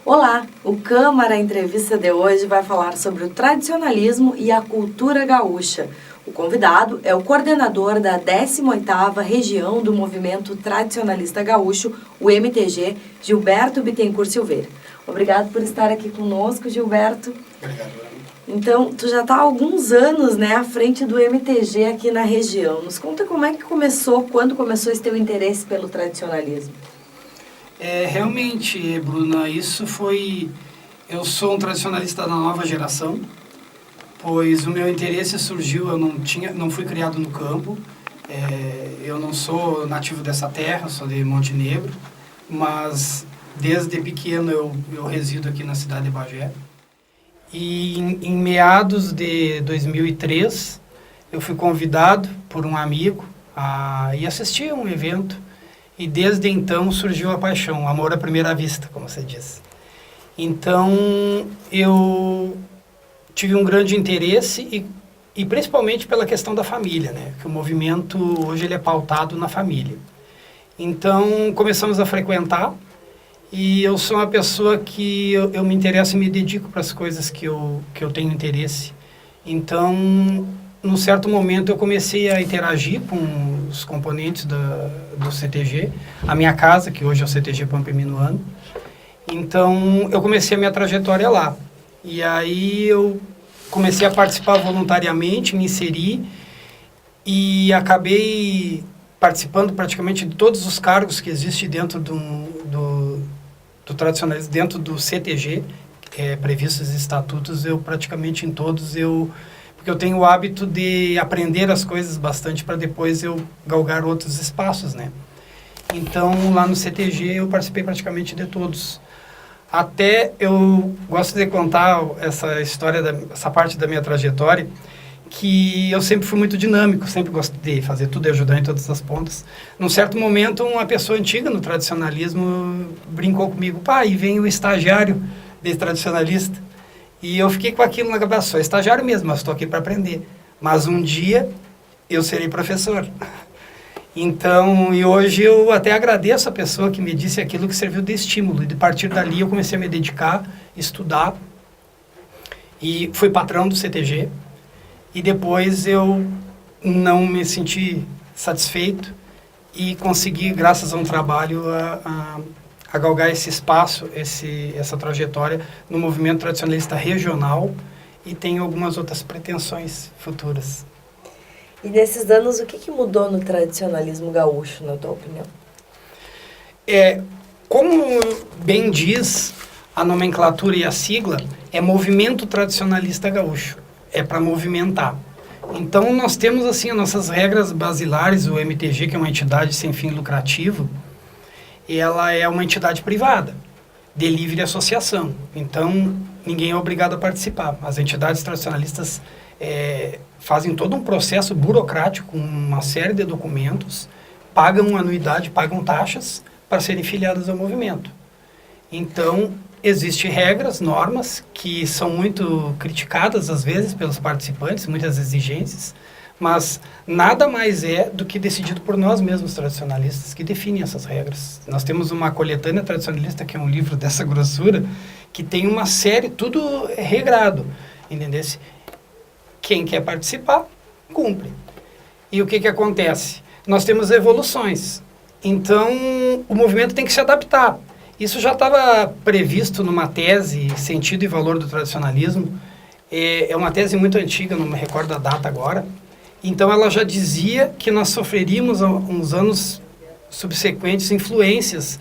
Olá, o Câmara Entrevista de hoje vai falar sobre o tradicionalismo e a cultura gaúcha. O convidado é o coordenador da 18ª Região do Movimento Tradicionalista Gaúcho, o MTG, Gilberto Bittencourt Silveira. Obrigado por estar aqui conosco, Gilberto. Obrigado, Ana. Então, tu já está há alguns anos, à frente do MTG aqui na região. Nos conta como é que começou, quando começou esse teu interesse pelo tradicionalismo. Realmente, Bruna, isso foi... Eu sou um tradicionalista da nova geração, pois o meu interesse surgiu, eu não fui criado no campo, eu não sou nativo dessa terra, sou de Montenegro, mas desde pequeno eu resido aqui na cidade de Bagé. E em meados de 2003, eu fui convidado por um amigo a ir assistir a um evento, e desde então surgiu a paixão, amor à primeira vista, como você diz. Então, eu tive um grande interesse e principalmente pela questão da família, que o movimento hoje ele é pautado na família. Então, começamos a frequentar e eu sou uma pessoa que eu me interesso e me dedico para as coisas que eu tenho interesse. Então, num certo momento, eu comecei a interagir com os componentes do CTG, a minha casa, que hoje é o CTG Pampa e Minuano. Então, eu comecei a minha trajetória lá. E aí, eu comecei a participar voluntariamente, me inseri e acabei participando praticamente de todos os cargos que existem dentro do tradicionalismo, dentro do CTG, previstos estatutos, eu praticamente em todos, porque eu tenho o hábito de aprender as coisas bastante para depois eu galgar outros espaços, Então, lá no CTG eu participei praticamente de todos. Até eu gosto de contar essa história, essa parte da minha trajetória, que eu sempre fui muito dinâmico, sempre gosto de fazer tudo e ajudar em todas as pontas. Num certo momento, uma pessoa antiga no tradicionalismo brincou comigo, e vem o estagiário de tradicionalista. E eu fiquei com aquilo na cabeça, sou estagiário mesmo, mas estou aqui para aprender. Mas um dia eu serei professor. Então, e hoje eu até agradeço a pessoa que me disse aquilo que serviu de estímulo. E de partir dali eu comecei a me dedicar, estudar. E fui patrão do CTG. E depois eu não me senti satisfeito e consegui, graças a um trabalho, a galgar esse espaço, essa trajetória no movimento tradicionalista regional e tenho algumas outras pretensões futuras. E nesses anos, o que mudou no tradicionalismo gaúcho, na tua opinião? Como bem diz a nomenclatura e a sigla, é Movimento Tradicionalista Gaúcho. É para movimentar. Então, nós temos assim as nossas regras basilares, o MTG, que é uma entidade sem fim lucrativo, ela é uma entidade privada, de livre associação. Então, ninguém é obrigado a participar. As entidades tradicionalistas fazem todo um processo burocrático, com uma série de documentos, pagam anuidade, pagam taxas para serem filiadas ao movimento. Então, existem regras, normas, que são muito criticadas, às vezes, pelos participantes, muitas exigências, mas nada mais é do que decidido por nós mesmos, tradicionalistas, que definem essas regras. Nós temos uma coletânea tradicionalista, que é um livro dessa grossura, que tem uma série, tudo regrado, entendeu? Quem quer participar, cumpre. E o que acontece? Nós temos evoluções. Então, o movimento tem que se adaptar. Isso já estava previsto numa tese, Sentido e Valor do Tradicionalismo. É uma tese muito antiga, não me recordo a data agora. Então, ela já dizia que nós sofreríamos, uns anos subsequentes, influências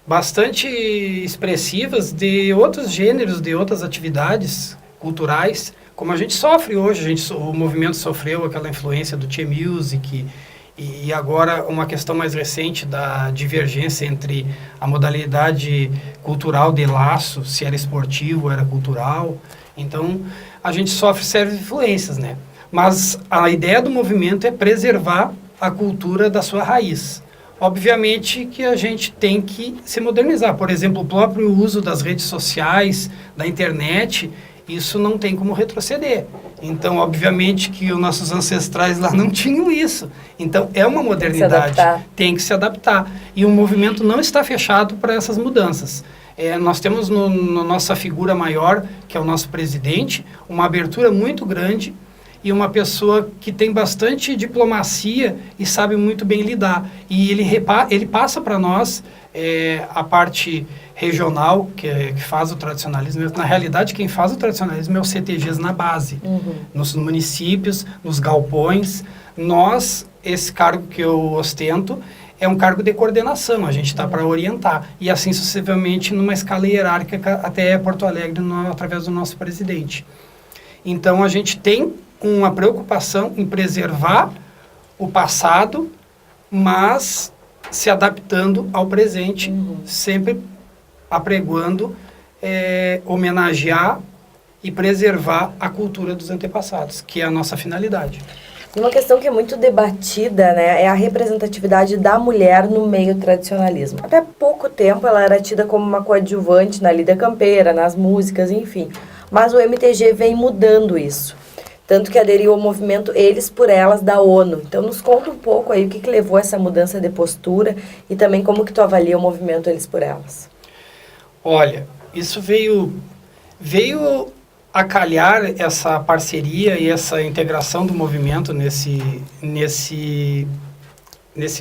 bastante expressivas de outros gêneros, de outras atividades culturais, como a gente sofre hoje. O movimento sofreu aquela influência do Tchê Music, e agora uma questão mais recente da divergência entre a modalidade cultural de laço, se era esportivo ou era cultural. Então, a gente sofre sérias influências, Mas a ideia do movimento é preservar a cultura da sua raiz. Obviamente que a gente tem que se modernizar. Por exemplo, o próprio uso das redes sociais, da internet, isso não tem como retroceder. Então, obviamente que os nossos ancestrais lá não tinham isso. Então, é uma modernidade. Tem que se adaptar. E o movimento não está fechado para essas mudanças. Nós temos no nossa figura maior, que é o nosso presidente, uma abertura muito grande e uma pessoa que tem bastante diplomacia e sabe muito bem lidar. E ele passa para nós a parte regional, que faz o tradicionalismo. Na realidade, quem faz o tradicionalismo é os CTGs na base, nos municípios, nos galpões. Esse cargo que eu ostento, é um cargo de coordenação, a gente está para orientar, e assim sucessivamente numa escala hierárquica até Porto Alegre, através do nosso presidente. Então a gente tem uma preocupação em preservar o passado, mas se adaptando ao presente, sempre apregoando, homenagear e preservar a cultura dos antepassados, que é a nossa finalidade. Uma questão que é muito debatida, né, é a representatividade da mulher no meio tradicionalismo. Até pouco tempo ela era tida como uma coadjuvante na lida campeira, nas músicas, enfim. Mas o MTG vem mudando isso. Tanto que aderiu ao movimento Eles por Elas da ONU. Então nos conta um pouco aí o que levou a essa mudança de postura e também como que tu avalia o movimento Eles por Elas. Olha, isso veio a calhar essa parceria e essa integração do movimento nesse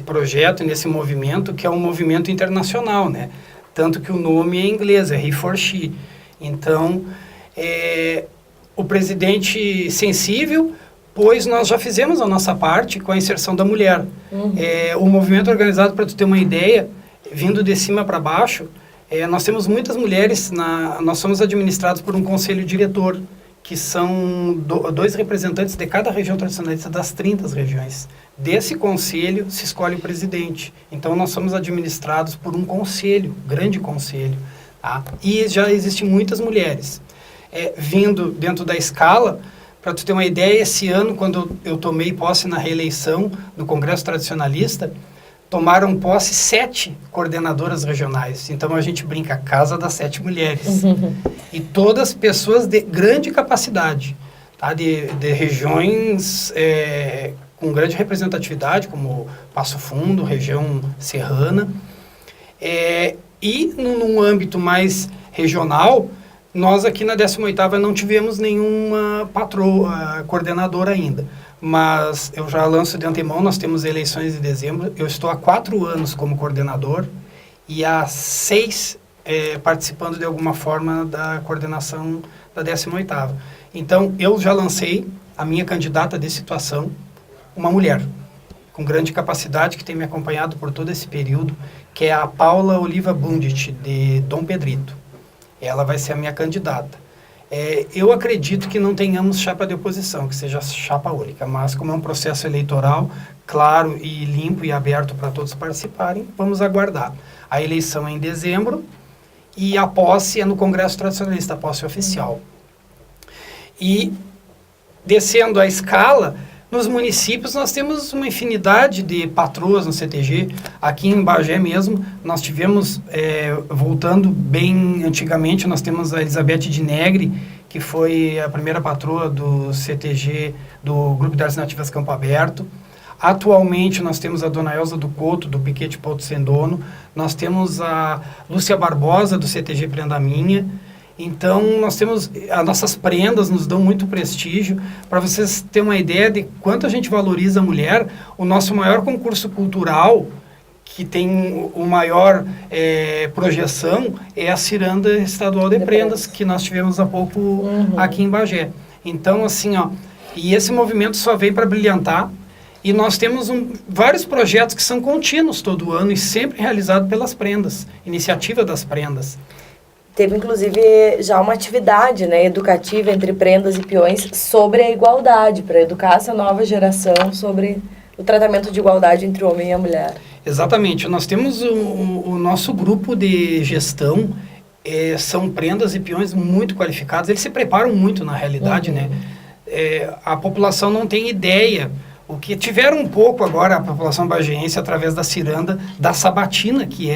projeto, nesse movimento, que é um movimento internacional, né? Tanto que o nome é em inglês, é He for She. Então, o presidente sensível, pois nós já fizemos a nossa parte com a inserção da mulher. O movimento organizado, para tu ter uma ideia, vindo de cima para baixo, nós temos muitas mulheres, nós somos administrados por um conselho diretor, que são 2 representantes de cada região tradicionalista das 30 regiões. Desse conselho se escolhe o presidente. Então nós somos administrados por um conselho, grande conselho. Tá? E já existem muitas mulheres. Vindo dentro da escala, para tu ter uma ideia, esse ano, quando eu tomei posse na reeleição no Congresso Tradicionalista, tomaram posse 7 coordenadoras regionais. Então, a gente brinca, Casa das 7 Mulheres. E todas pessoas de grande capacidade, tá? De regiões com grande representatividade, como Passo Fundo, região serrana. E, num âmbito mais regional, nós aqui na 18ª não tivemos nenhuma coordenadora ainda. Mas eu já lanço de antemão, nós temos eleições em dezembro. Eu estou há 4 anos como coordenador e há 6 participando de alguma forma da coordenação da 18ª. Então, eu já lancei a minha candidata de situação, uma mulher com grande capacidade, que tem me acompanhado por todo esse período, que é a Paula Oliva Bundit, de Dom Pedrito. Ela vai ser a minha candidata. Eu acredito que não tenhamos chapa de oposição, que seja chapa única, mas como é um processo eleitoral claro e limpo e aberto para todos participarem, vamos aguardar. A eleição é em dezembro e a posse é no Congresso Tradicionalista, a posse oficial. E, descendo a escala, nos municípios nós temos uma infinidade de patroas no CTG. Aqui em Bagé mesmo, nós tivemos, voltando bem antigamente, nós temos a Elizabeth de Negre, que foi a primeira patroa do CTG, do Grupo de Artes Nativas Campo Aberto. Atualmente nós temos a Dona Elza do Couto, do Piquete Pouto Sem Dono. Nós temos a Lúcia Barbosa, do CTG Prenda Minha. Então, nós temos, as nossas prendas nos dão muito prestígio. Para vocês terem uma ideia de quanto a gente valoriza a mulher, o nosso maior concurso cultural, que tem o maior projeção, é a Ciranda Estadual de Prendas, que nós tivemos há pouco aqui em Bagé. Então, assim, e esse movimento só vem para brilhantar. E nós temos vários projetos que são contínuos todo ano e sempre realizados pelas prendas, iniciativa das prendas. Teve, inclusive, já uma atividade, né, educativa entre prendas e peões sobre a igualdade, para educar essa nova geração sobre o tratamento de igualdade entre o homem e a mulher. Exatamente. Nós temos o nosso grupo de gestão, são prendas e peões muito qualificados. Eles se preparam muito, na realidade, né? A população não tem ideia. O que tiveram um pouco agora, a população bagiense, através da ciranda, da sabatina, que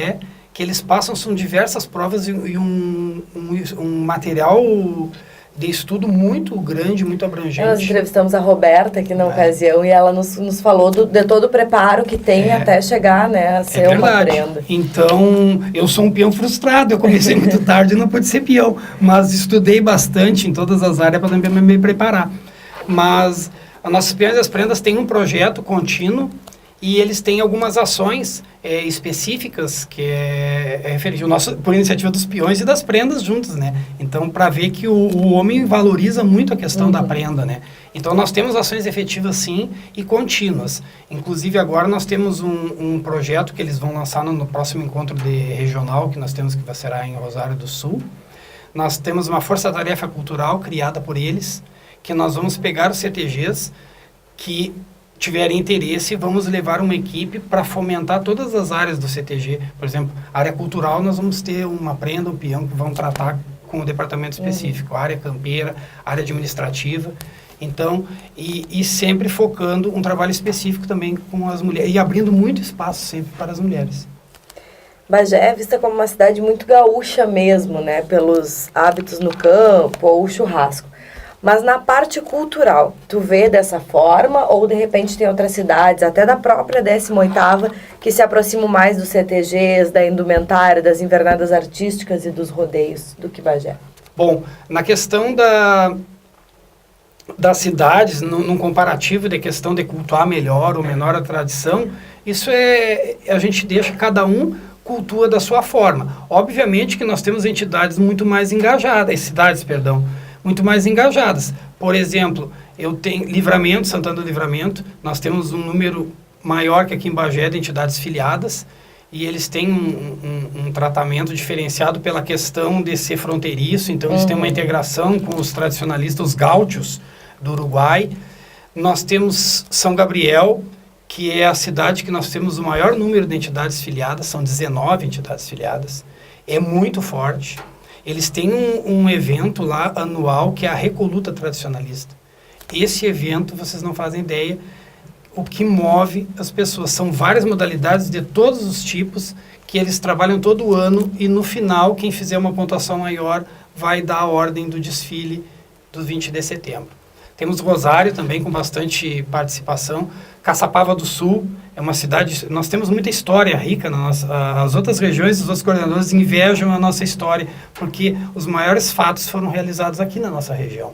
eles passam, são diversas provas e um material de estudo muito grande, muito abrangente. Nós entrevistamos a Roberta aqui na ocasião e ela nos falou de todo o preparo que tem até chegar, né, a ser uma prenda. Então, eu sou um peão frustrado, eu comecei muito tarde e não pude ser peão, mas estudei bastante em todas as áreas para também me preparar. Mas as nossas peões e as prendas têm um projeto contínuo e eles têm algumas ações específicas que é referente ao nosso, por iniciativa dos peões e das prendas juntos, né? Então, para ver que o homem valoriza muito a questão da prenda, né? Então, nós temos ações efetivas, sim, e contínuas. Inclusive, agora nós temos um projeto que eles vão lançar no próximo encontro regional, que nós temos, que será em Rosário do Sul. Nós temos uma força-tarefa cultural criada por eles, que nós vamos pegar os CTGs que tiverem interesse, vamos levar uma equipe para fomentar todas as áreas do CTG. Por exemplo, área cultural, nós vamos ter uma prenda, um peão que vão tratar com o departamento específico, área campeira, área administrativa. Então, e sempre focando um trabalho específico também com as mulheres, e abrindo muito espaço sempre para as mulheres. Bagé é vista como uma cidade muito gaúcha mesmo, né, pelos hábitos no campo ou o churrasco. Mas na parte cultural, tu vê dessa forma ou de repente tem outras cidades, até da própria 18ª, que se aproximam mais dos CTGs, da indumentária, das invernadas artísticas e dos rodeios do que Bagé? Bom, na questão das cidades, num comparativo de questão de cultuar melhor ou menor a tradição, isso a gente deixa cada um cultua da sua forma. Obviamente que nós temos entidades muito mais engajadas, cidades, perdão, muito mais engajadas. Por exemplo, eu tenho Livramento, Santana do Livramento, nós temos um número maior que aqui em Bagé de entidades filiadas, e eles têm um tratamento diferenciado pela questão de ser fronteiriço, então eles têm uma integração com os tradicionalistas, os gaúchos do Uruguai. Nós temos São Gabriel, que é a cidade que nós temos o maior número de entidades filiadas, são 19 entidades filiadas, é muito forte. Eles têm um evento lá anual que é a Recoluta Tradicionalista. Esse evento, vocês não fazem ideia, o que move as pessoas. São várias modalidades de todos os tipos que eles trabalham todo ano e no final, quem fizer uma pontuação maior vai dar a ordem do desfile do 20 de setembro. Temos Rosário também com bastante participação. Caçapava do Sul é uma cidade, nós temos muita história rica, as outras regiões, os outros coordenadores invejam a nossa história, porque os maiores fatos foram realizados aqui na nossa região.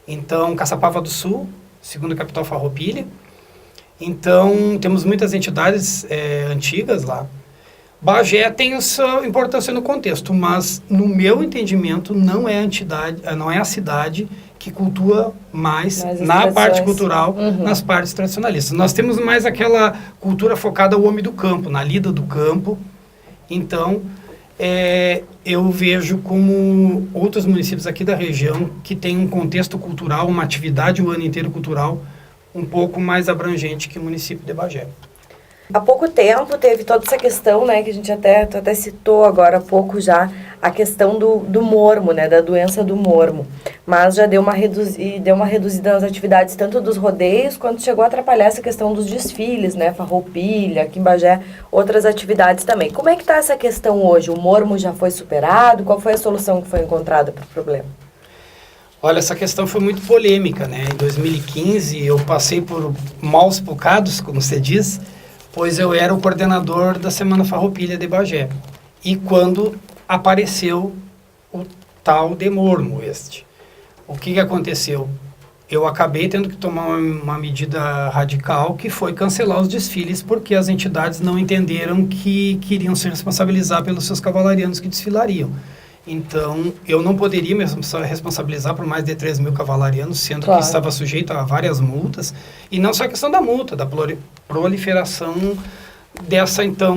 Então, Caçapava do Sul, segunda capital Farroupilha. Então, temos muitas entidades antigas lá. Bagé tem a sua importância no contexto, mas, no meu entendimento, não é a cidade que cultua mais na parte cultural, nas partes tradicionalistas. Nós temos mais aquela cultura focada ao homem do campo, na lida do campo. Então, eu vejo como outros municípios aqui da região que têm um contexto cultural, uma atividade o ano inteiro cultural, um pouco mais abrangente que o município de Bagé. Há pouco tempo teve toda essa questão, né, que a gente até citou agora há pouco já, a questão do mormo, né, da doença do mormo. Mas já deu uma reduzida nas atividades tanto dos rodeios, quanto chegou a atrapalhar essa questão dos desfiles, né, Farroupilha, aqui em Bagé, outras atividades também. Como é que está essa questão hoje? O mormo já foi superado? Qual foi a solução que foi encontrada para o problema? Olha, essa questão foi muito polêmica, né? Em 2015 eu passei por maus bocados, como você diz, pois eu era o coordenador da Semana Farroupilha de Bagé. E quando apareceu o tal de mormo o que aconteceu? Eu acabei tendo que tomar uma medida radical, que foi cancelar os desfiles, porque as entidades não entenderam que queriam se responsabilizar pelos seus cavalarianos que desfilariam. Então, eu não poderia me responsabilizar por mais de 3 mil cavalarianos, sendo que estava sujeito a várias multas. E não só a questão da multa, da proliferação dessa, então,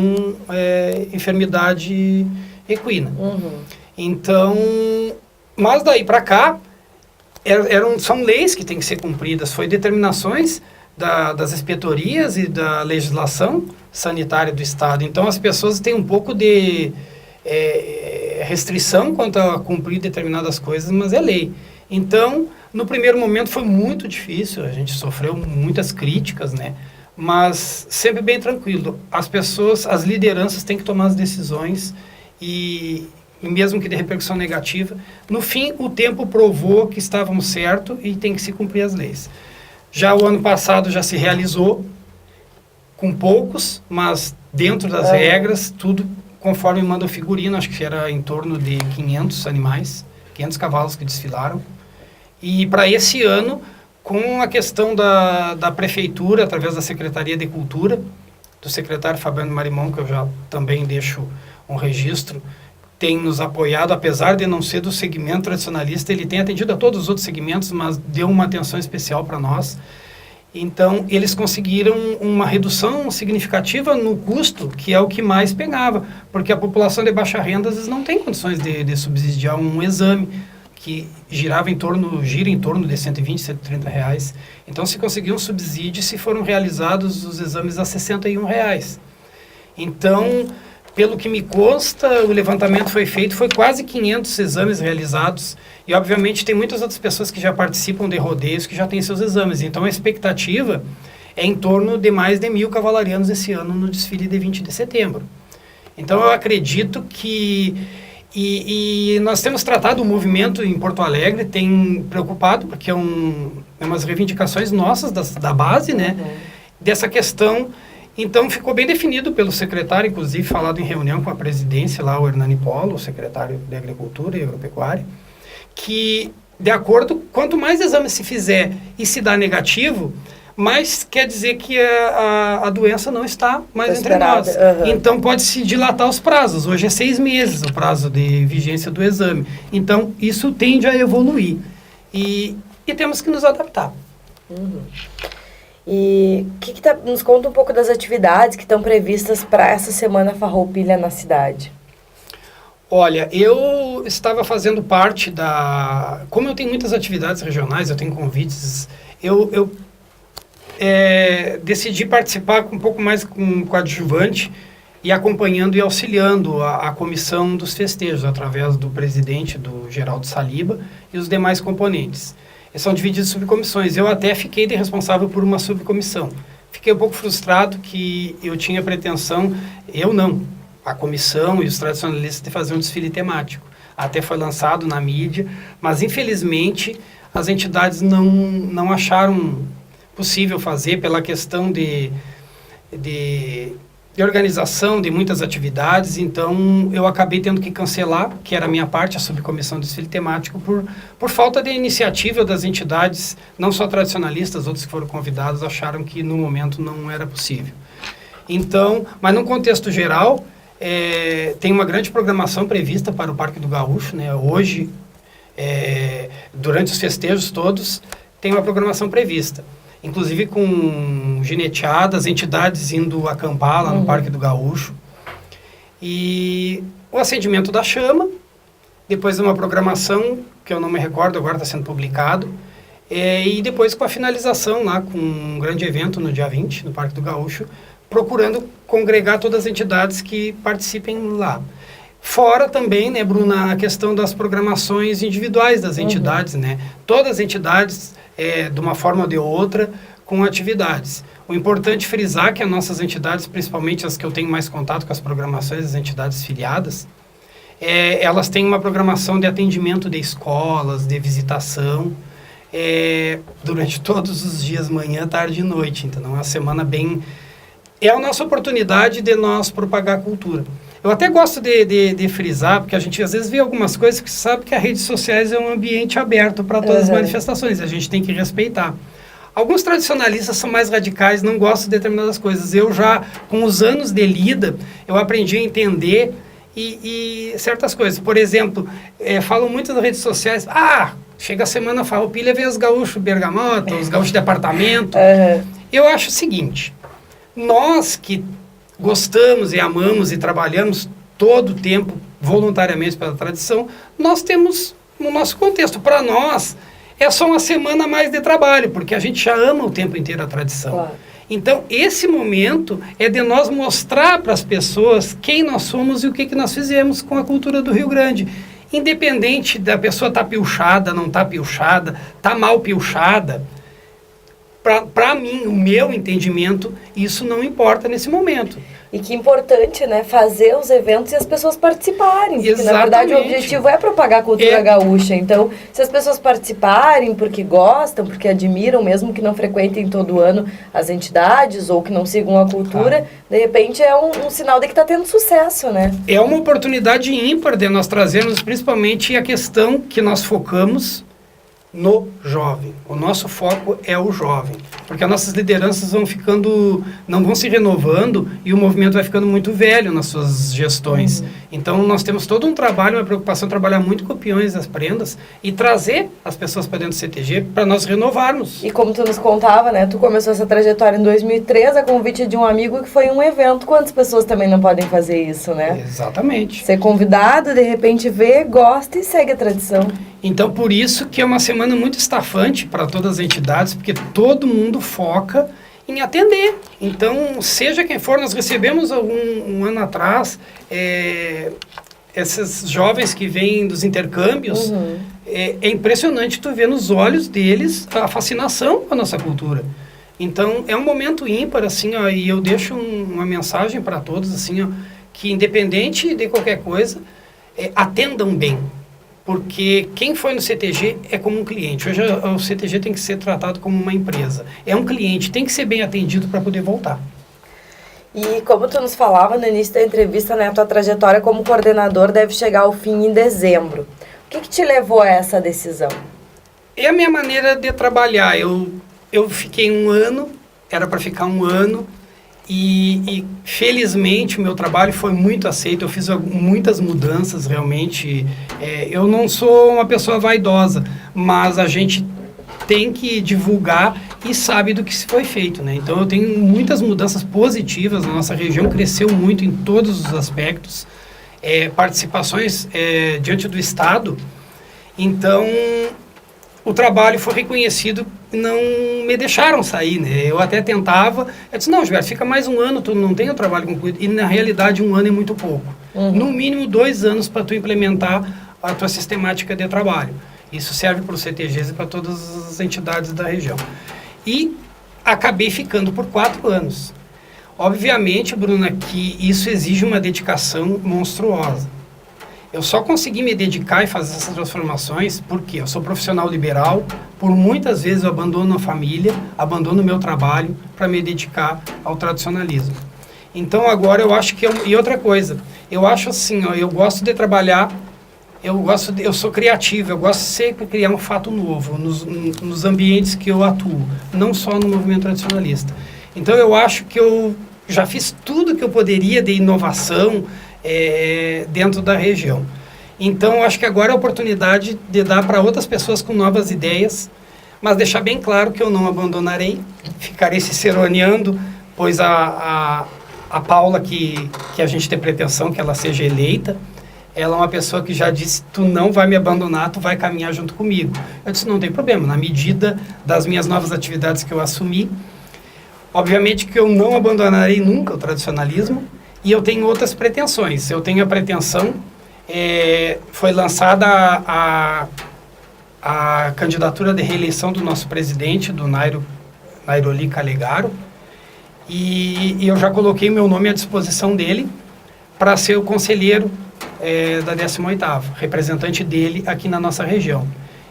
enfermidade equina. Então, mas daí para cá, são leis que têm que ser cumpridas, foi determinações das inspetorias e da legislação sanitária do Estado. Então, as pessoas têm um pouco de restrição quanto a cumprir determinadas coisas, mas é lei. Então, no primeiro momento foi muito difícil, a gente sofreu muitas críticas, né? Mas sempre bem tranquilo. As pessoas, as lideranças têm que tomar as decisões e e mesmo que de repercussão negativa, no fim o tempo provou que estávamos certos e tem que se cumprir as leis. Já o ano passado já se realizou, com poucos, mas dentro das regras, tudo conforme manda o figurino, acho que era em torno de 500 animais, 500 cavalos que desfilaram. E para esse ano, com a questão da prefeitura, através da Secretaria de Cultura, do secretário Fabiano Marimon, que eu já também deixo um registro, tem nos apoiado, apesar de não ser do segmento tradicionalista, ele tem atendido a todos os outros segmentos, mas deu uma atenção especial para nós. Então, eles conseguiram uma redução significativa no custo, que é o que mais pegava, porque a população de baixa renda, às vezes, não tem condições de subsidiar um exame, que gira em torno de 120, 130 reais. Então, se conseguiu um subsídio, se foram realizados os exames a 61 reais. Então, pelo que me consta, o levantamento foi feito, foi quase 500 exames realizados, e obviamente tem muitas outras pessoas que já participam de rodeios, que já têm seus exames. Então, a expectativa é em torno de mais de 1.000 cavalarianos esse ano no desfile de 20 de setembro. Então, eu acredito que... E nós temos tratado o movimento em Porto Alegre, tem preocupado, porque é umas reivindicações nossas da base, né, dessa questão. Então, ficou bem definido pelo secretário, inclusive falado em reunião com a presidência lá, o Hernani Polo, o secretário de Agricultura e Agropecuária, que, de acordo, quanto mais exames se fizer e se dá negativo, mais quer dizer que a doença não está mais entre nós. Então, pode-se dilatar os prazos. Hoje é 6 meses o prazo de vigência do exame. Então, isso tende a evoluir. E temos que nos adaptar. E nos conta um pouco das atividades que estão previstas para essa Semana Farroupilha na cidade. Olha, eu estava fazendo parte como eu tenho muitas atividades regionais, eu tenho convites, eu decidi participar um pouco mais com coadjuvante e acompanhando e auxiliando a comissão dos festejos, através do presidente, do Geraldo Saliba, e os demais componentes. Eles são divididos em subcomissões. Eu até fiquei de responsável por uma subcomissão. Fiquei um pouco frustrado que eu tinha pretensão, a comissão e os tradicionalistas, de fazer um desfile temático. Até foi lançado na mídia, mas infelizmente as entidades não acharam possível fazer pela questão de organização de muitas atividades. Então eu acabei tendo que cancelar, que era a minha parte, a subcomissão de desfile temático, por falta de iniciativa das entidades, não só tradicionalistas, outros que foram convidados acharam que no momento não era possível. Então, mas num contexto geral, tem uma grande programação prevista para o Parque do Gaúcho, né? Hoje, durante os festejos todos, tem uma programação prevista. Inclusive com gineteadas, entidades indo acampar lá no Parque do Gaúcho. E o acendimento da chama, depois uma programação, que eu não me recordo, agora está sendo publicado, e depois com a finalização lá, com um grande evento no dia 20, no Parque do Gaúcho, procurando congregar todas as entidades que participem lá. Fora também, né, Bruna, a questão das programações individuais das entidades, né? Todas as entidades, de uma forma ou de outra, com atividades. O importante é frisar que as nossas entidades, principalmente as que eu tenho mais contato com as programações das entidades filiadas, elas têm uma programação de atendimento de escolas, de visitação, durante todos os dias, manhã, tarde e noite. Então, é uma semana bem... É a nossa oportunidade de nós propagar a cultura. Eu até gosto de frisar, porque a gente às vezes vê algumas coisas que sabe que as redes sociais é um ambiente aberto para todas as manifestações, a gente tem que respeitar. Alguns tradicionalistas são mais radicais, não gostam de determinadas coisas. Eu já, com os anos de lida, eu aprendi a entender e certas coisas. Por exemplo, falam muito nas redes sociais, chega a Semana Farroupilha, vê os gaúchos bergamota, os gaúchos de apartamento. Eu acho o seguinte, nós que gostamos e amamos e trabalhamos todo o tempo voluntariamente pela tradição, nós temos no nosso contexto. Para nós, é só uma semana a mais de trabalho, porque a gente já ama o tempo inteiro a tradição. Claro. Então, esse momento é de nós mostrar para as pessoas quem nós somos e o que nós fizemos com a cultura do Rio Grande. Independente da pessoa estar pilchada, não estar pilchada, estar mal pilchada, para mim, o meu entendimento, isso não importa nesse momento. E que importante, né, fazer os eventos e as pessoas participarem. Porque, na verdade, o objetivo é propagar a cultura gaúcha. Então, se as pessoas participarem porque gostam, porque admiram, mesmo que não frequentem todo ano as entidades ou que não sigam a cultura, de repente é um sinal de que está tendo sucesso, né? É uma oportunidade ímpar de nós trazermos, principalmente, a questão que nós focamos no jovem. O nosso foco é o jovem, porque as nossas lideranças não vão se renovando e o movimento vai ficando muito velho nas suas gestões. Então nós temos todo um trabalho, uma preocupação, trabalhar muito com peões das prendas e trazer as pessoas para dentro do CTG para nós renovarmos. E como tu nos contava, né, tu começou essa trajetória em 2003 a convite de um amigo que foi um evento. Quantas pessoas também não podem fazer isso, né? Exatamente. Ser convidado, de repente vê, gosta e segue a tradição. Então, por isso que é uma semana muito estafante para todas as entidades, porque todo mundo foca em atender. Então, seja quem for, nós recebemos um ano atrás esses jovens que vêm dos intercâmbios. É impressionante tu ver nos olhos deles a fascinação com a nossa cultura. Então, é um momento ímpar, assim, ó, e eu deixo uma mensagem para todos, assim, ó, que independente de qualquer coisa, atendam bem. Porque quem foi no CTG é como um cliente. Hoje o CTG tem que ser tratado como uma empresa. É um cliente, tem que ser bem atendido para poder voltar. E como tu nos falava no início da entrevista, né, a tua trajetória como coordenador deve chegar ao fim em dezembro. O que te levou a essa decisão? É a minha maneira de trabalhar. Eu fiquei um ano, era para ficar um ano, e felizmente o meu trabalho foi muito aceito. Eu fiz muitas mudanças realmente. Eu não sou uma pessoa vaidosa, mas a gente tem que divulgar e sabe do que se foi feito, né? Então eu tenho muitas mudanças positivas. A nossa região cresceu muito em todos os aspectos, participações diante do Estado. Então o trabalho foi reconhecido, não me deixaram sair, né? Eu até tentava, eu disse, não, Gilberto, fica mais um ano, tu não tem o trabalho concluído. E na realidade um ano é muito pouco. No mínimo 2 anos para tu implementar a tua sistemática de trabalho. Isso serve para os CTGs e para todas as entidades da região. E acabei ficando por 4 anos. Obviamente, Bruna, que isso exige uma dedicação monstruosa. Eu só consegui me dedicar e fazer essas transformações porque eu sou profissional liberal, por muitas vezes eu abandono a família, abandono o meu trabalho para me dedicar ao tradicionalismo. Então agora eu acho que... E outra coisa, eu acho assim, ó, eu gosto de trabalhar, eu sou criativo, eu gosto de sempre criar um fato novo nos ambientes que eu atuo, não só no movimento tradicionalista. Então eu acho que eu já fiz tudo que eu poderia de inovação, dentro da região. Então, acho que agora é a oportunidade de dar para outras pessoas com novas ideias, mas deixar bem claro que eu não abandonarei, ficarei ciceroneando, pois a Paula, que a gente tem pretensão que ela seja eleita, ela é uma pessoa que já disse, tu não vai me abandonar, tu vai caminhar junto comigo. Eu disse, não tem problema, na medida das minhas novas atividades que eu assumi, obviamente que eu não abandonarei nunca o tradicionalismo. E eu tenho outras pretensões. Eu tenho a pretensão, foi lançada a candidatura de reeleição do nosso presidente, do Nairoli Calegaro, e eu já coloquei meu nome à disposição dele para ser o conselheiro da 18ª, representante dele aqui na nossa região.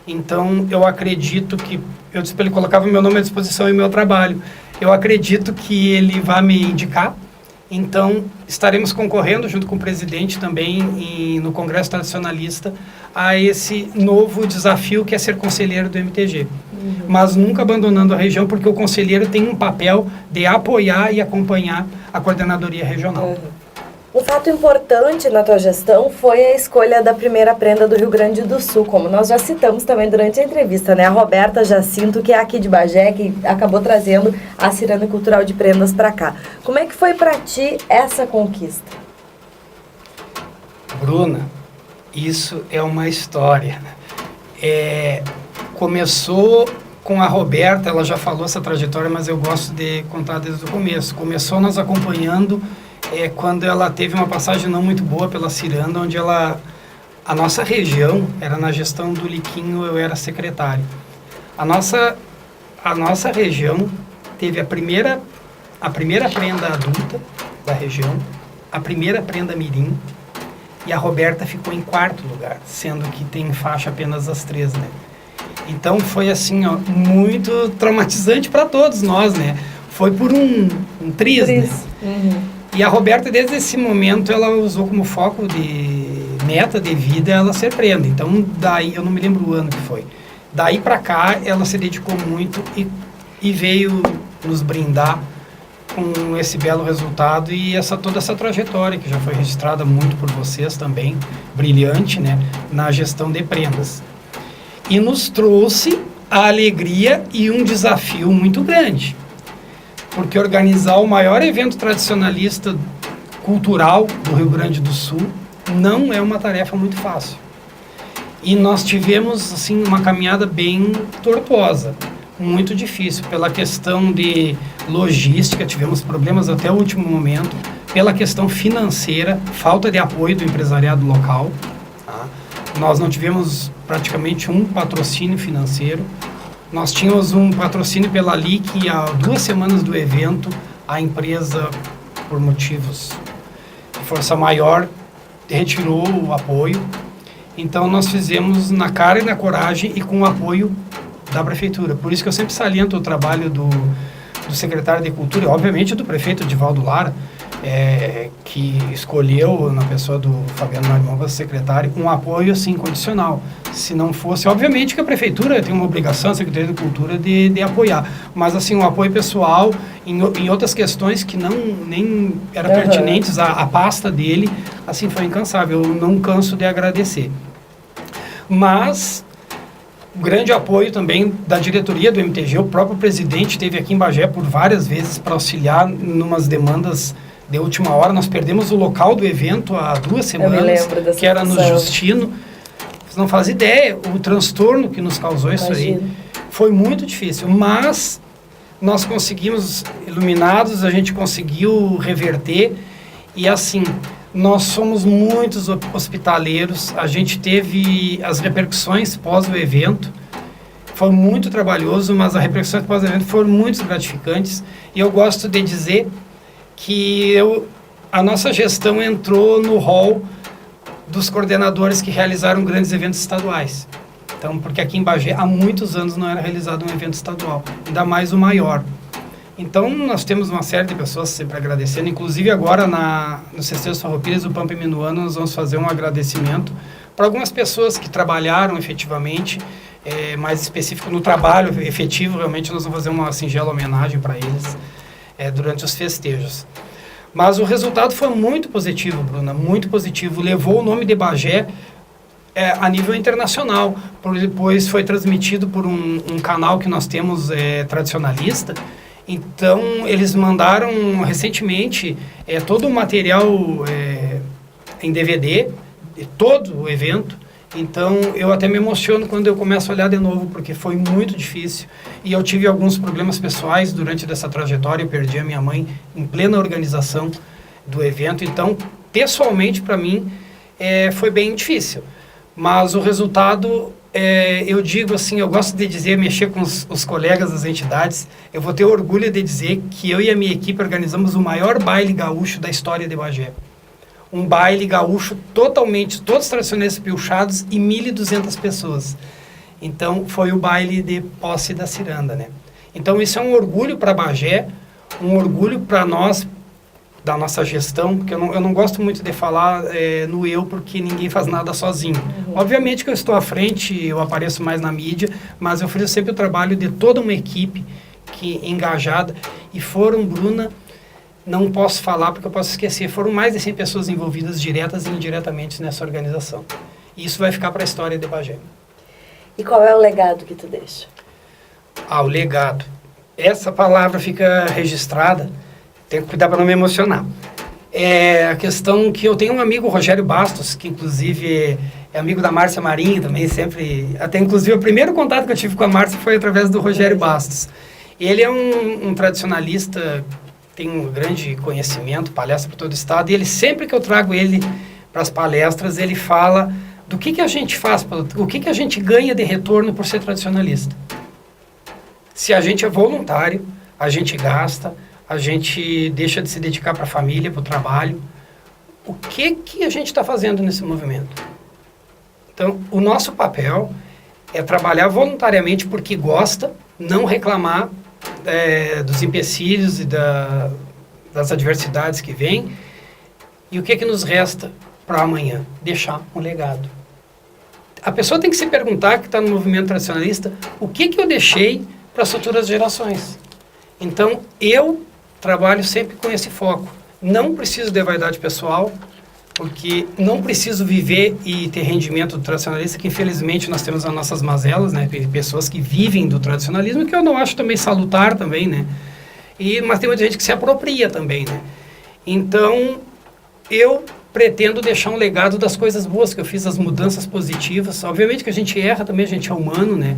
Então, eu acredito que, eu disse para ele, colocava meu nome à disposição e meu trabalho. Eu acredito que ele vai me indicar. Então, estaremos concorrendo junto com o presidente também no Congresso Tradicionalista a esse novo desafio que é ser conselheiro do MTG. Mas nunca abandonando a região, porque o conselheiro tem um papel de apoiar e acompanhar a coordenadoria regional. Um fato importante na tua gestão foi a escolha da primeira prenda do Rio Grande do Sul, como nós já citamos também durante a entrevista, né? A Roberta Jacinto, que é aqui de Bagé, que acabou trazendo a Ciranda Cultural de Prendas para cá. Como é que foi para ti essa conquista? Bruna, isso é uma história. Começou com a Roberta, ela já falou essa trajetória, mas eu gosto de contar desde o começo. Começou nos acompanhando quando ela teve uma passagem não muito boa pela Ciranda, onde a nossa região era na gestão do Liquinho, eu era secretário. A nossa a nossa região teve a primeira prenda adulta da região, a primeira prenda mirim, e a Roberta ficou em 4º lugar, sendo que tem faixa apenas as 3, né? Então foi assim, ó, muito traumatizante para todos nós, né? Foi por um triz, né? Uhum. E a Roberta, desde esse momento, ela usou como foco de meta de vida ela ser prenda. Então, daí, eu não me lembro o ano que foi. Daí para cá, ela se dedicou muito e veio nos brindar com esse belo resultado e toda essa trajetória que já foi registrada muito por vocês também, brilhante, né, na gestão de prendas. E nos trouxe a alegria e um desafio muito grande, porque organizar o maior evento tradicionalista cultural do Rio Grande do Sul não é uma tarefa muito fácil. E nós tivemos assim uma caminhada bem tortuosa, muito difícil, pela questão de logística, tivemos problemas até o último momento, pela questão financeira, falta de apoio do empresariado local. Tá? Nós não tivemos praticamente um patrocínio financeiro. Nós tínhamos um patrocínio pela LIC e há 2 semanas do evento, a empresa, por motivos de força maior, retirou o apoio. Então nós fizemos na cara e na coragem e com o apoio da prefeitura. Por isso que eu sempre saliento o trabalho do secretário de Cultura e, obviamente, do prefeito Edivaldo Lara, que escolheu, na pessoa do Fabiano Marimova, secretário, um apoio assim, incondicional. Se não fosse, obviamente que a prefeitura tem uma obrigação, a Secretaria de Cultura, de apoiar, mas assim, um apoio pessoal em outras questões que nem eram pertinentes à pasta dele, assim, foi incansável. Eu não canso de agradecer. Mas um grande apoio também da diretoria do MTG, o próprio presidente esteve aqui em Bagé por várias vezes para auxiliar numas demandas de última hora. Nós perdemos o local do evento há 2 semanas, que era no Justino. Você não faz ideia, o transtorno que nos causou isso aí foi muito difícil, mas nós conseguimos, iluminados, a gente conseguiu reverter e assim, nós somos muitos hospitaleiros, a gente teve as repercussões pós o evento, foi muito trabalhoso, mas as repercussões pós o evento foram muito gratificantes e eu gosto de dizer que a nossa gestão entrou no hall dos coordenadores que realizaram grandes eventos estaduais. Então, porque aqui em Bagé há muitos anos não era realizado um evento estadual, ainda mais o maior. Então, nós temos uma série de pessoas sempre agradecendo, inclusive agora no Cesteiros Farroupilhas, o Pampa Minuano, nós vamos fazer um agradecimento para algumas pessoas que trabalharam efetivamente, mais específico no trabalho efetivo, realmente nós vamos fazer uma singela homenagem para eles durante os festejos. Mas o resultado foi muito positivo, Bruna, muito positivo. Levou o nome de Bagé a nível internacional, depois foi transmitido por um canal que nós temos tradicionalista. Então, eles mandaram recentemente todo o material em DVD, de todo o evento. Então, eu até me emociono quando eu começo a olhar de novo, porque foi muito difícil. E eu tive alguns problemas pessoais durante dessa trajetória. Eu perdi a minha mãe em plena organização do evento. Então, pessoalmente, para mim, foi bem difícil. Mas o resultado, eu digo assim, eu gosto de dizer, mexer com os colegas das entidades, eu vou ter orgulho de dizer que eu e a minha equipe organizamos o maior baile gaúcho da história de Bagé. Um baile gaúcho totalmente, todos tradicionais pilchados e 1.200 pessoas. Então, foi o baile de posse da ciranda, né? Então, isso é um orgulho para Bagé, um orgulho para nós, da nossa gestão, porque eu não gosto muito de falar no eu, porque ninguém faz nada sozinho. Obviamente que eu estou à frente, eu apareço mais na mídia, mas eu fiz sempre o trabalho de toda uma equipe engajada, e foram, Bruna, não posso falar porque eu posso esquecer, foram mais de 100 pessoas envolvidas diretas e indiretamente nessa organização. E isso vai ficar para a história de Bagé. E qual é o legado que tu deixa? O legado. Essa palavra fica registrada, tenho que cuidar para não me emocionar. É a questão que eu tenho um amigo, Rogério Bastos, que inclusive é amigo da Márcia Marinho também, sempre... Até inclusive o primeiro contato que eu tive com a Márcia foi através do Rogério Bastos. Ele é um tradicionalista, tem um grande conhecimento, palestra por todo o estado, e ele, sempre que eu trago ele para as palestras, ele fala do que a gente faz, o que a gente ganha de retorno por ser tradicionalista. Se a gente é voluntário, a gente gasta, a gente deixa de se dedicar para a família, para o trabalho. O que a gente está fazendo nesse movimento? Então, o nosso papel é trabalhar voluntariamente porque gosta, não reclamar dos empecilhos e das adversidades que vêm. E o que nos resta para amanhã? Deixar um legado. A pessoa tem que se perguntar, que está no movimento tradicionalista, o que eu deixei para as futuras gerações? Então, eu trabalho sempre com esse foco. Não preciso de vaidade pessoal, porque não preciso viver e ter rendimento do tradicionalista, que infelizmente nós temos as nossas mazelas, né? Pessoas que vivem do tradicionalismo, que eu não acho também salutar também, né? Mas tem muita gente que se apropria também, né? Então, eu pretendo deixar um legado das coisas boas que eu fiz, as mudanças positivas. Obviamente que a gente erra também, a gente é humano, né?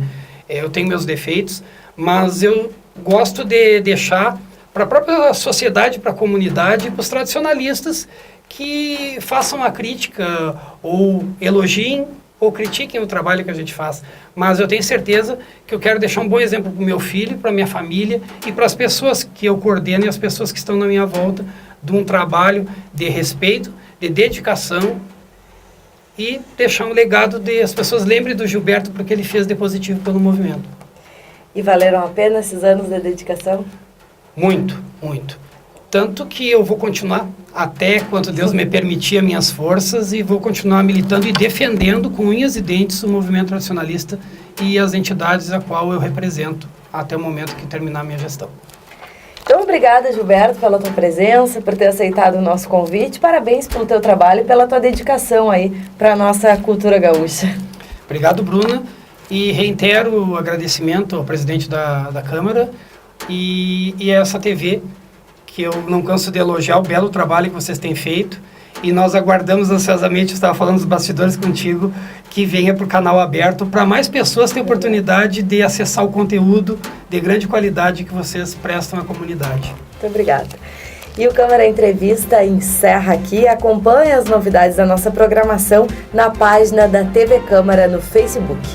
Eu tenho meus defeitos, mas eu gosto de deixar para a própria sociedade, para a comunidade, para os tradicionalistas que façam a crítica ou elogiem ou critiquem o trabalho que a gente faz. Mas eu tenho certeza que eu quero deixar um bom exemplo para o meu filho, para a minha família e para as pessoas que eu coordeno e as pessoas que estão na minha volta, de um trabalho de respeito, de dedicação e deixar um legado de as pessoas lembrem do Gilberto porque ele fez de positivo pelo movimento. E valeram a pena esses anos de dedicação? Muito, muito. Tanto que eu vou continuar até quanto Deus me permitir minhas forças e vou continuar militando e defendendo com unhas e dentes o movimento tradicionalista e as entidades a qual eu represento até o momento que terminar a minha gestão. Então, obrigada, Gilberto, pela tua presença, por ter aceitado o nosso convite. Parabéns pelo teu trabalho e pela tua dedicação aí para a nossa cultura gaúcha. Obrigado, Bruna. E reitero o agradecimento ao presidente da Câmara e a essa TV, que eu não canso de elogiar o belo trabalho que vocês têm feito. E nós aguardamos ansiosamente, eu estava falando dos bastidores contigo, que venha para o canal aberto para mais pessoas terem oportunidade de acessar o conteúdo de grande qualidade que vocês prestam à comunidade. Muito obrigada. E o Câmara Entrevista encerra aqui. Acompanhe as novidades da nossa programação na página da TV Câmara no Facebook.